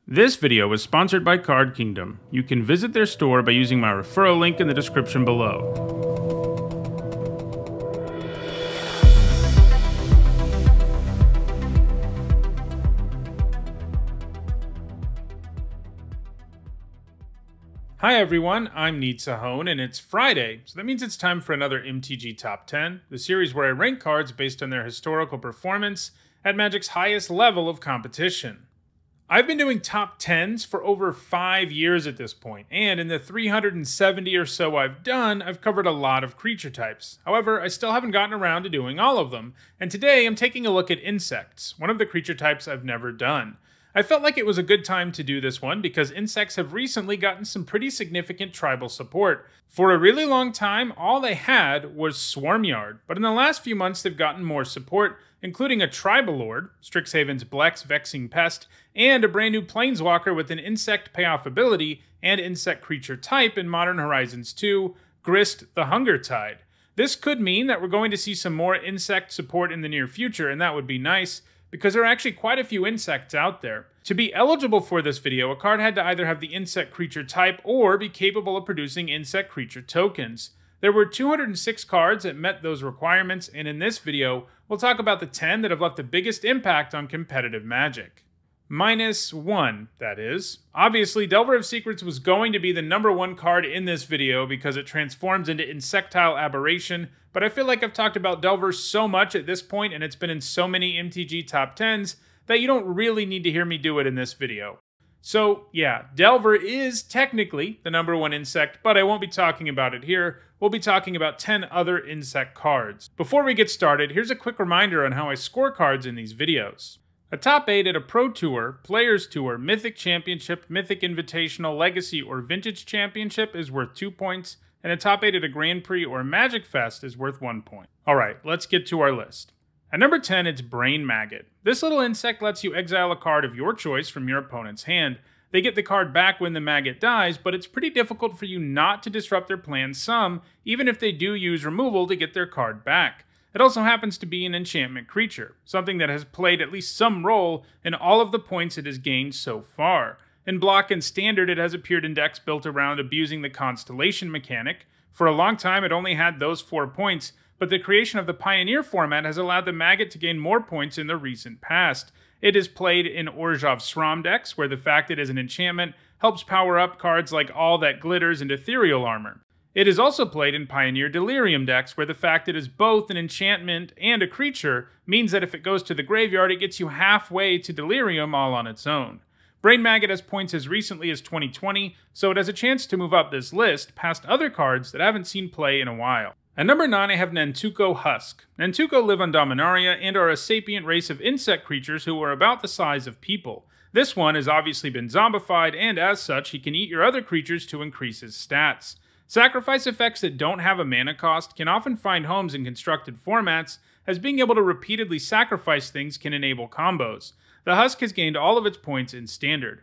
This video was sponsored by Card Kingdom. You can visit their store by using my referral link in the description below. Hi everyone, I'm Nentuco, and it's Friday, so that means it's time for another MTG Top 10, the series where I rank cards based on their historical performance at Magic's highest level of competition. I've been doing top 10s for over 5 years at this point, and in the 370 or so I've done, I've covered a lot of creature types. However, I still haven't gotten around to doing all of them, and today I'm taking a look at insects, one of the creature types I've never done. I felt like it was a good time to do this one because insects have recently gotten some pretty significant tribal support. For a really long time, all they had was Swarmyard, but in the last few months they've gotten more support, including a Tribal Lord, Strixhaven's Blex Vexing Pest, and a brand new Planeswalker with an insect payoff ability and insect creature type in Modern Horizons 2, Grist the Hunger Tide. This could mean that we're going to see some more insect support in the near future, and that would be nice, because there are actually quite a few insects out there. To be eligible for this video, a card had to either have the insect creature type or be capable of producing insect creature tokens. There were 206 cards that met those requirements, and in this video, we'll talk about the 10 that have left the biggest impact on competitive Magic. -1, that is. Obviously, Delver of Secrets was going to be the #1 card in this video because it transforms into Insectile Aberration, but I feel like I've talked about Delver so much at this point and it's been in so many MTG top 10s that you don't really need to hear me do it in this video. So yeah, Delver is technically the #1 insect, but I won't be talking about it here. We'll be talking about 10 other insect cards. Before we get started, here's a quick reminder on how I score cards in these videos. A top 8 at a Pro Tour, Players Tour, Mythic Championship, Mythic Invitational, Legacy, or Vintage Championship is worth 2 points, and a top 8 at a Grand Prix or Magic Fest is worth 1 point. Alright, let's get to our list. At number 10, it's Brain Maggot. This little insect lets you exile a card of your choice from your opponent's hand. They get the card back when the maggot dies, but it's pretty difficult for you not to disrupt their plans some, even if they do use removal to get their card back. It also happens to be an enchantment creature, something that has played at least some role in all of the points it has gained so far. In Block and Standard, it has appeared in decks built around abusing the Constellation mechanic. For a long time, it only had those 4 points, but the creation of the Pioneer format has allowed the Maggot to gain more points in the recent past. It is played in Orzhov Swarm decks, where the fact it is an enchantment helps power up cards like All That Glitters and Ethereal Armor. It is also played in Pioneer Delirium decks, where the fact it is both an enchantment and a creature means that if it goes to the graveyard, it gets you halfway to Delirium all on its own. Brain Maggot has points as recently as 2020, so it has a chance to move up this list past other cards that haven't seen play in a while. At number 9, I have Nentuco Husk. Nentuco live on Dominaria and are a sapient race of insect creatures who are about the size of people. This one has obviously been zombified, and as such, he can eat your other creatures to increase his stats. Sacrifice effects that don't have a mana cost can often find homes in constructed formats, as being able to repeatedly sacrifice things can enable combos. The Husk has gained all of its points in Standard.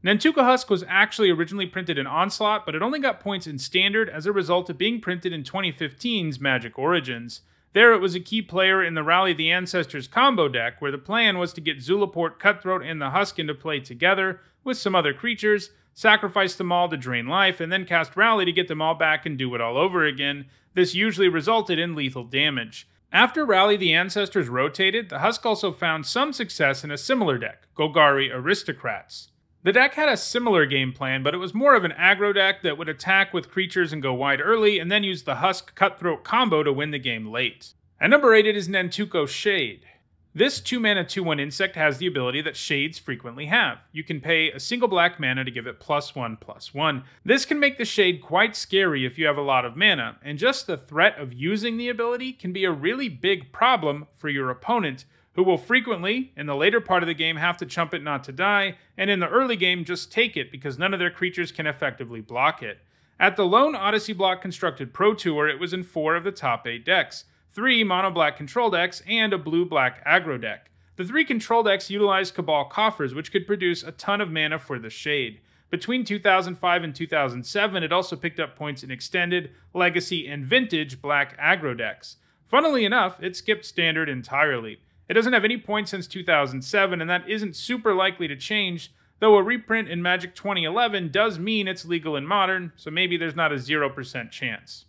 Nentuco Husk was actually originally printed in Onslaught, but it only got points in Standard as a result of being printed in 2015's Magic Origins. There it was a key player in the Rally the Ancestors combo deck, where the plan was to get Zulaport, Cutthroat, and the Husk into play together with some other creatures, sacrifice them all to drain life, and then cast Rally to get them all back and do it all over again. This usually resulted in lethal damage. After Rally the Ancestors rotated, the Husk also found some success in a similar deck, Golgari Aristocrats. The deck had a similar game plan, but it was more of an aggro deck that would attack with creatures and go wide early, and then use the Husk Cutthroat combo to win the game late. At number 8, it is Nentuco Shade. This 2-mana 2/1 insect has the ability that Shades frequently have. You can pay a single black mana to give it +1/+1. This can make the Shade quite scary if you have a lot of mana, and just the threat of using the ability can be a really big problem for your opponent, who will frequently, in the later part of the game, have to chump it not to die, and in the early game just take it because none of their creatures can effectively block it. At the lone Odyssey block constructed Pro Tour, it was in 4 of the top 8 decks, 3 mono-black control decks, and a blue-black aggro deck. The 3 control decks utilized Cabal Coffers, which could produce a ton of mana for the Shade. Between 2005 and 2007, it also picked up points in Extended, Legacy, and Vintage black aggro decks. Funnily enough, it skipped Standard entirely. It doesn't have any points since 2007, and that isn't super likely to change, though a reprint in Magic 2011 does mean it's legal in Modern, so maybe there's not a 0% chance.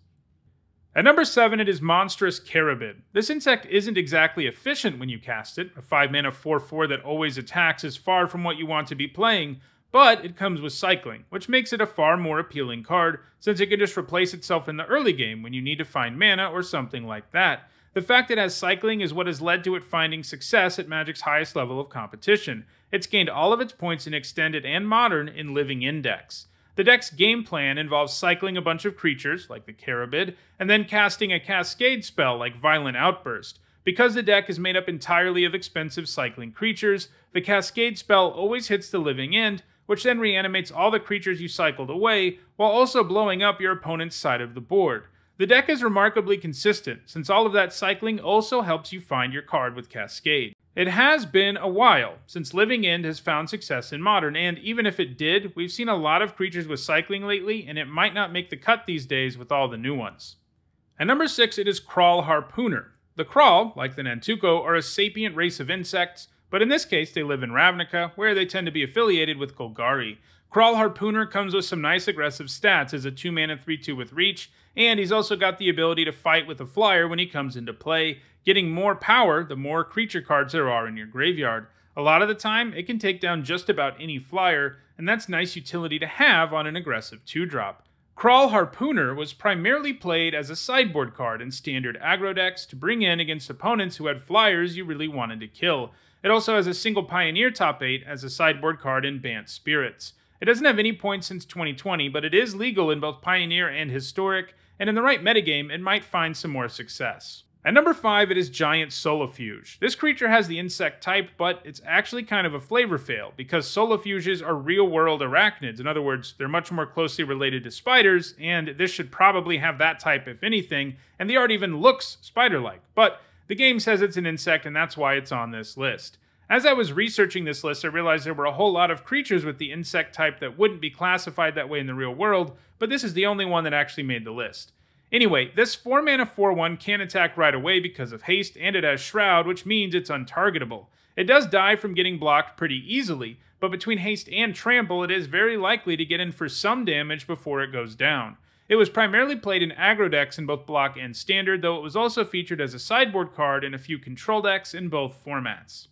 At number 7, it is Monstrous Carabin. This insect isn't exactly efficient when you cast it. A 5-mana 4/4 that always attacks is far from what you want to be playing, but it comes with cycling, which makes it a far more appealing card, since it can just replace itself in the early game when you need to find mana or something like that. The fact it has cycling is what has led to it finding success at Magic's highest level of competition. It's gained all of its points in Extended and Modern in Living Index. The deck's game plan involves cycling a bunch of creatures, like the Carabid, and then casting a Cascade spell like Violent Outburst. Because the deck is made up entirely of expensive cycling creatures, the Cascade spell always hits the living end, which then reanimates all the creatures you cycled away, while also blowing up your opponent's side of the board. The deck is remarkably consistent, since all of that cycling also helps you find your card with Cascade. It has been a while since Living End has found success in Modern, and even if it did, we've seen a lot of creatures with cycling lately, and it might not make the cut these days with all the new ones. At number 6, it is Crawl Harpooner. The Crawl, like the Nentuco, are a sapient race of insects, but in this case they live in Ravnica, where they tend to be affiliated with Golgari. Crawl Harpooner comes with some nice aggressive stats as a 2-mana 3/2 with reach, and he's also got the ability to fight with a flyer when he comes into play, getting more power the more creature cards there are in your graveyard. A lot of the time, it can take down just about any flyer, and that's nice utility to have on an aggressive 2-drop. Crawl Harpooner was primarily played as a sideboard card in standard aggro decks to bring in against opponents who had flyers you really wanted to kill. It also has a single Pioneer top 8 as a sideboard card in Bant Spirits. It doesn't have any points since 2020, but it is legal in both Pioneer and Historic, and in the right metagame, it might find some more success. At number 5, it is Giant Solifuge. This creature has the insect type, but it's actually kind of a flavor fail, because Solifuges are real-world arachnids. In other words, they're much more closely related to spiders, and this should probably have that type if anything, and the art even looks spider-like. But the game says it's an insect, and that's why it's on this list. As I was researching this list, I realized there were a whole lot of creatures with the insect type that wouldn't be classified that way in the real world, but this is the only one that actually made the list. Anyway, this 4-mana 4/1 can't attack right away because of haste, and it has Shroud, which means it's untargetable. It does die from getting blocked pretty easily, but between haste and trample, it is very likely to get in for some damage before it goes down. It was primarily played in aggro decks in both block and standard, though it was also featured as a sideboard card in a few control decks in both formats.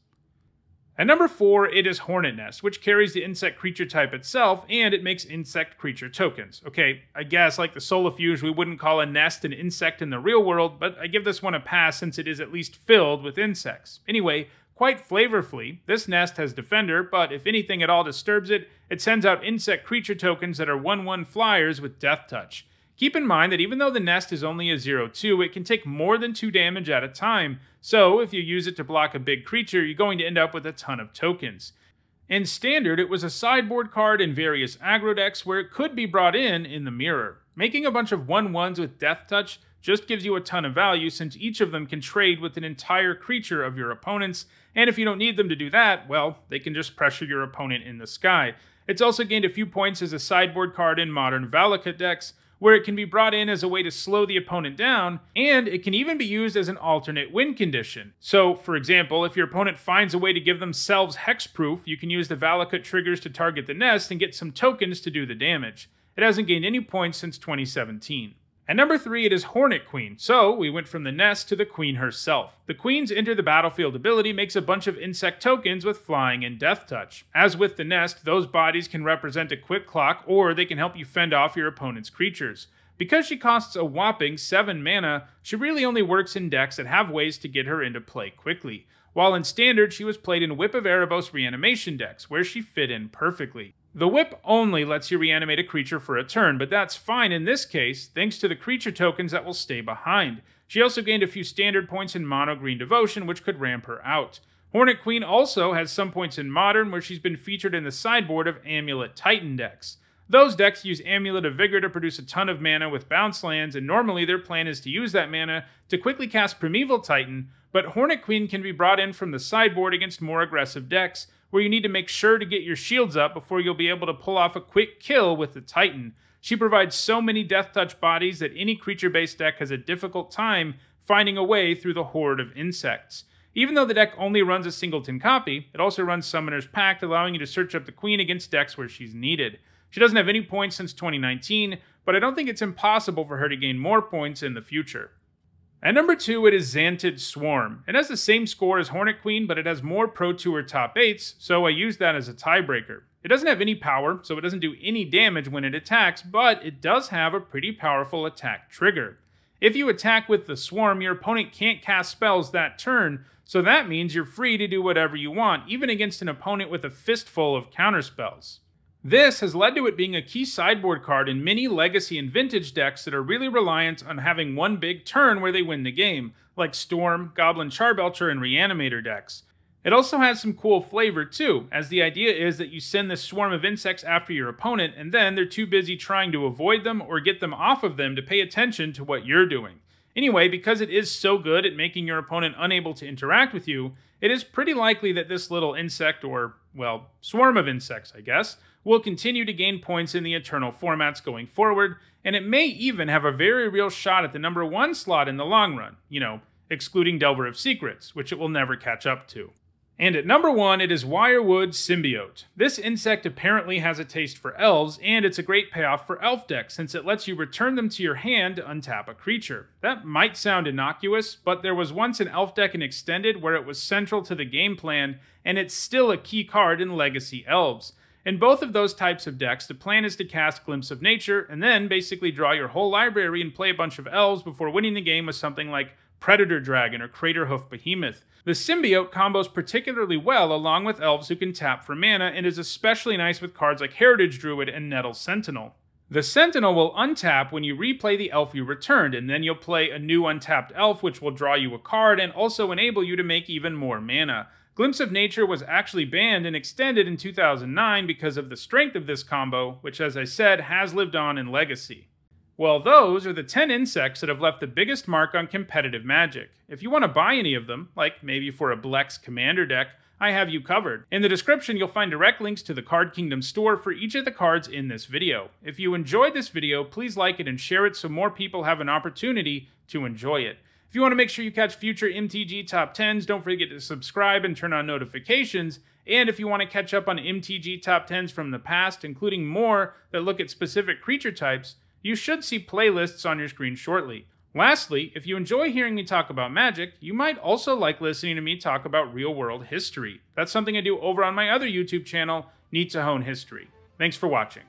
At number 4, it is Hornet Nest, which carries the insect creature type itself, and it makes insect creature tokens. Okay, I guess like the Solifuge, we wouldn't call a nest an insect in the real world, but I give this one a pass since it is at least filled with insects. Anyway, quite flavorfully, this nest has Defender, but if anything at all disturbs it, it sends out insect creature tokens that are 1/1 flyers with Death Touch. Keep in mind that even though the nest is only a 0/2, it can take more than 2 damage at a time, so if you use it to block a big creature, you're going to end up with a ton of tokens. In Standard, it was a sideboard card in various aggro decks where it could be brought in the mirror. Making a bunch of 1/1s with Death Touch just gives you a ton of value since each of them can trade with an entire creature of your opponent's, and if you don't need them to do that, well, they can just pressure your opponent in the sky. It's also gained a few points as a sideboard card in modern Valakut decks, where it can be brought in as a way to slow the opponent down, and it can even be used as an alternate win condition. So, for example, if your opponent finds a way to give themselves hexproof, you can use the Valakut triggers to target the nest and get some tokens to do the damage. It hasn't gained any points since 2017. At number 3, it is Hornet Queen, so we went from the nest to the queen herself. The queen's Enter the Battlefield ability makes a bunch of insect tokens with flying and death touch. As with the nest, those bodies can represent a quick clock, or they can help you fend off your opponent's creatures. Because she costs a whopping 7 mana, she really only works in decks that have ways to get her into play quickly. While in Standard, she was played in Whip of Erebos reanimation decks, where she fit in perfectly. The whip only lets you reanimate a creature for a turn, but that's fine in this case, thanks to the creature tokens that will stay behind. She also gained a few standard points in Mono Green Devotion, which could ramp her out. Hornet Queen also has some points in Modern, where she's been featured in the sideboard of Amulet Titan decks. Those decks use Amulet of Vigor to produce a ton of mana with bounce lands, and normally their plan is to use that mana to quickly cast Primeval Titan, but Hornet Queen can be brought in from the sideboard against more aggressive decks, where you need to make sure to get your shields up before you'll be able to pull off a quick kill with the Titan. She provides so many Death Touch bodies that any creature-based deck has a difficult time finding a way through the horde of insects. Even though the deck only runs a singleton copy, it also runs Summoner's Pact, allowing you to search up the Queen against decks where she's needed. She doesn't have any points since 2019, but I don't think it's impossible for her to gain more points in the future. At number 2, it is Xanted Swarm. It has the same score as Hornet Queen, but it has more Pro Tour top 8s, so I use that as a tiebreaker. It doesn't have any power, so it doesn't do any damage when it attacks, but it does have a pretty powerful attack trigger. If you attack with the Swarm, your opponent can't cast spells that turn, so that means you're free to do whatever you want, even against an opponent with a fistful of counterspells. This has led to it being a key sideboard card in many Legacy and Vintage decks that are really reliant on having one big turn where they win the game, like Storm, Goblin Charbelcher, and Reanimator decks. It also has some cool flavor too, as the idea is that you send this swarm of insects after your opponent, and then they're too busy trying to avoid them or get them off of them to pay attention to what you're doing. Anyway, because it is so good at making your opponent unable to interact with you, it is pretty likely that this little insect, or, well, swarm of insects, I guess, will continue to gain points in the Eternal formats going forward, and it may even have a very real shot at the number 1 slot in the long run, excluding Delver of Secrets, which it will never catch up to. And at number 1, it is Wirewood Symbiote. This insect apparently has a taste for elves, and it's a great payoff for elf decks, since it lets you return them to your hand to untap a creature. That might sound innocuous, but there was once an elf deck in Extended where it was central to the game plan, and it's still a key card in Legacy Elves. In both of those types of decks, the plan is to cast Glimpse of Nature, and then basically draw your whole library and play a bunch of elves before winning the game with something like Predator Dragon or Craterhoof Behemoth. The Symbiote combos particularly well along with elves who can tap for mana, and is especially nice with cards like Heritage Druid and Nettle Sentinel. The Sentinel will untap when you replay the elf you returned, and then you'll play a new untapped elf which will draw you a card and also enable you to make even more mana. Glimpse of Nature was actually banned and extended in 2009 because of the strength of this combo, which, as I said, has lived on in Legacy. Well, those are the 10 insects that have left the biggest mark on competitive Magic. If you want to buy any of them, like maybe for a Blex Commander deck, I have you covered. In the description, you'll find direct links to the Card Kingdom store for each of the cards in this video. If you enjoyed this video, please like it and share it so more people have an opportunity to enjoy it. If you want to make sure you catch future MTG Top 10s, don't forget to subscribe and turn on notifications. And if you want to catch up on MTG Top 10s from the past, including more that look at specific creature types, you should see playlists on your screen shortly. Lastly, if you enjoy hearing me talk about Magic, you might also like listening to me talk about real-world history. That's something I do over on my other YouTube channel, Nentuco History. Thanks for watching.